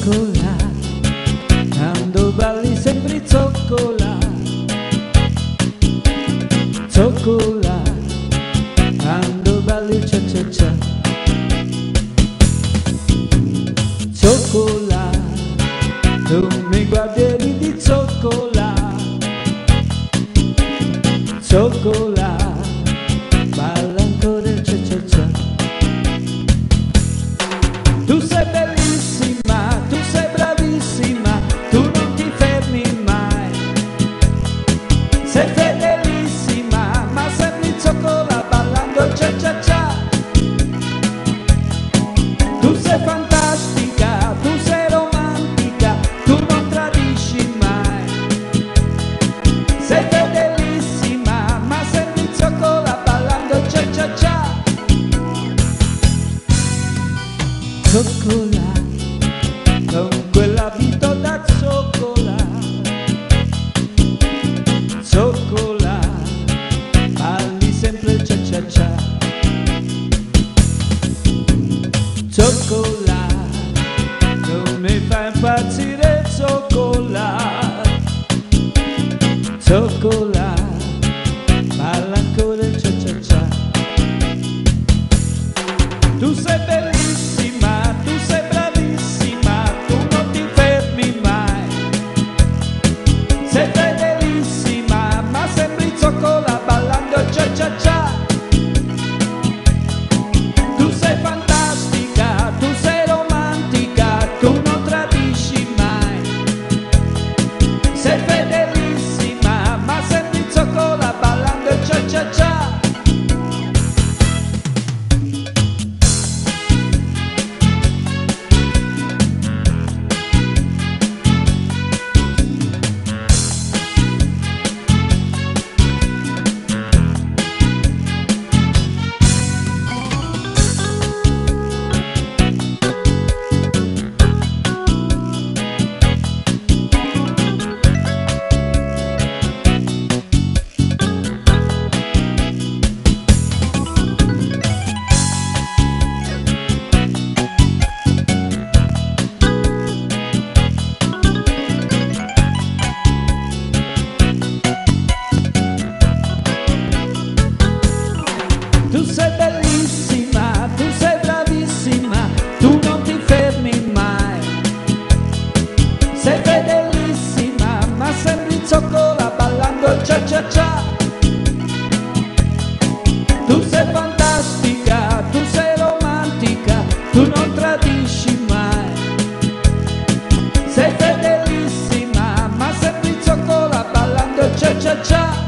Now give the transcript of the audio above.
Zoccola, quando balli sembri zoccola. Zoccola, quando balli cia cia cia. Zoccola, tu mi guardi e ridi zoccola. Zoccola, balla ancora cia cia cia. Tu sei bellissima, tu sei bravissima, tu non ti fermi mai. Sei fedelissima, ma sembri zoccola ballando cia cia cia. Tu sei fantastica, tu sei romantica, tu non tradisci mai. Sei fedelissima, ma sembri zoccola ballando cia cia cia. Zoccola, con quell'abito da zoccola. Zoccola, balli sempre cia cia cia. Zoccola, tu mi fai impazzire zoccola. Zoccola, balla ancora cia cia cia. Tu sei bellissima, tu sei bravissima, tu non ti fermi mai. Sei fedelissima, ma sembri zoccola ballando cia cia cia. Tu sei fantastica, tu sei romantica, tu non tradisci mai. Sei fedelissima, ma sembri zoccola ballando cia cia cia. Tu sei bellissima, tu sei bravissima, tu non ti fermi mai. Sei fedelissima, ma sembri zoccola ballando cia cia cia. Tu sei fantastica, tu sei romantica, tu non tradisci mai. Sei fedelissima, ma sembri zoccola ballando cia cia cia.